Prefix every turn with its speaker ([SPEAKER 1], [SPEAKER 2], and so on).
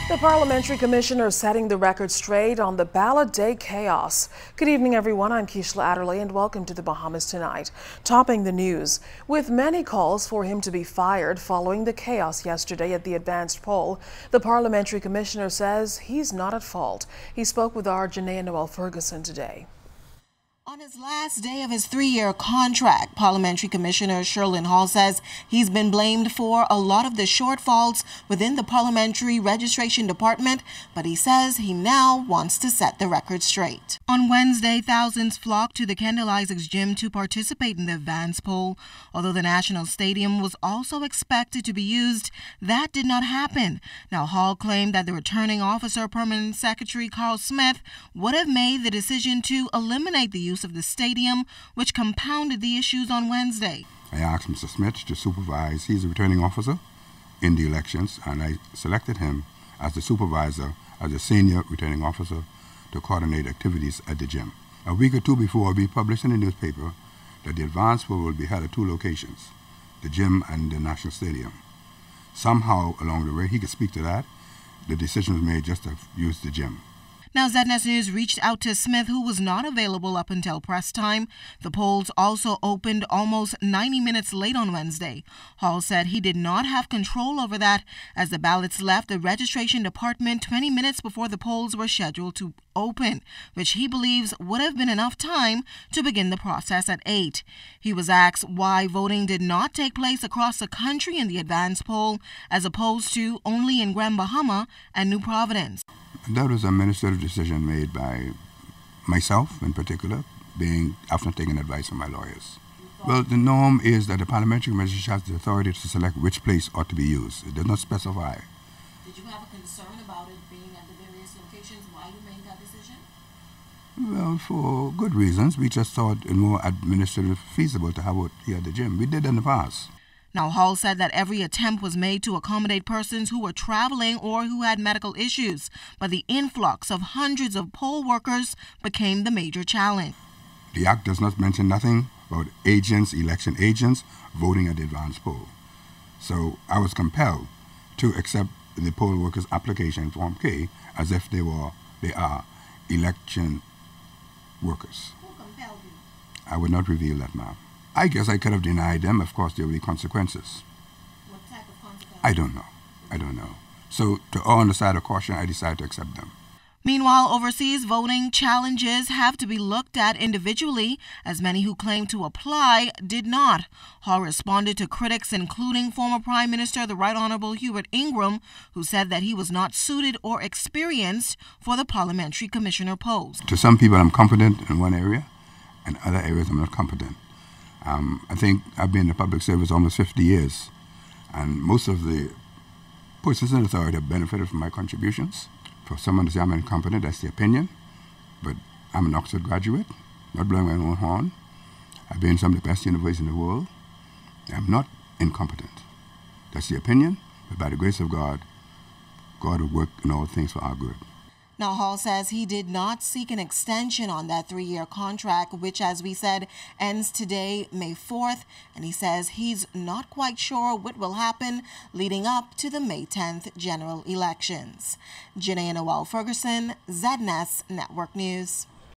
[SPEAKER 1] The Parliamentary Commissioner setting the record straight on the ballot day chaos. Good evening, everyone. I'm Keishla Adderley, and welcome to the Bahamas Tonight. Topping the news, with many calls for him to be fired following the chaos yesterday at the advanced poll, the Parliamentary Commissioner says he's not at fault. He spoke with our Janaea Noel Ferguson today.
[SPEAKER 2] On his last day of his 3-year contract, Parliamentary Commissioner Sherlyn Hall says he's been blamed for a lot of the shortfalls within the Parliamentary Registration Department, but he says he now wants to set the record straight. On Wednesday, thousands flocked to the Kendall Isaacs Gym to participate in the advance poll. Although the National Stadium was also expected to be used, that did not happen. Now, Hall claimed that the returning officer, Permanent Secretary Carl Smith, would have made the decision to eliminate the use of the stadium, which compounded the issues on Wednesday.
[SPEAKER 3] I asked Mr. Smith to supervise. He's a returning officer in the elections, and I selected him as the supervisor, as a senior returning officer, to coordinate activities at the gym. A week or two before, we published in the newspaper that the advance poll will be held at 2 locations, the gym and the National Stadium. Somehow along the way, he could speak to that, the decision was made just to use the gym.
[SPEAKER 2] Now, ZNS News reached out to Smith, who was not available up until press time. The polls also opened almost 90 minutes late on Wednesday. Hall said he did not have control over that, as the ballots left the registration department 20 minutes before the polls were scheduled to open, which he believes would have been enough time to begin the process at 8. He was asked why voting did not take place across the country in the advance poll, as opposed to only in Grand Bahama and New Providence.
[SPEAKER 3] That was a administrative decision made by myself in particular, after taking advice from my lawyers. Well, the norm is that the Parliamentary Commission has the authority to select which place ought to be used. It does not specify.
[SPEAKER 2] Did you have a concern about it being at the various locations? Why you made that decision?
[SPEAKER 3] Well, for good reasons. We just thought it more administratively feasible to have it here at the gym. We did in the past.
[SPEAKER 2] Now, Hall said that every attempt was made to accommodate persons who were traveling or who had medical issues, but the influx of hundreds of poll workers became the major challenge.
[SPEAKER 3] The Act does not mention nothing about agents, election agents, voting at the advance poll. So I was compelled to accept the poll workers' application, Form K, as if they are election workers.
[SPEAKER 2] Who compelled you?
[SPEAKER 3] I would not reveal that, ma'am. I guess I could have denied them. Of course, there will be consequences.
[SPEAKER 2] What type of consequences?
[SPEAKER 3] I don't know. So, to err on the side of caution, I decided to accept them.
[SPEAKER 2] Meanwhile, overseas voting challenges have to be looked at individually, as many who claimed to apply did not. Hall responded to critics, including former Prime Minister the Right Honorable Hubert Ingram, who said that he was not suited or experienced for the Parliamentary Commissioner post.
[SPEAKER 3] To some people, I'm competent in one area, and other areas I'm not competent. I think I've been in the public service almost 50 years, and most of the persons in authority have benefited from my contributions. For someone to say I'm incompetent, that's the opinion, but I'm an Oxford graduate, not blowing my own horn. I've been in some of the best universities in the world. I'm not incompetent. That's the opinion, but by the grace of God, God will work in all things for our good.
[SPEAKER 2] Now, Hall says he did not seek an extension on that 3-year contract, which, as we said, ends today, May 4th. And he says he's not quite sure what will happen leading up to the May 10th general elections. Janaea Noel Ferguson, ZNS Network News.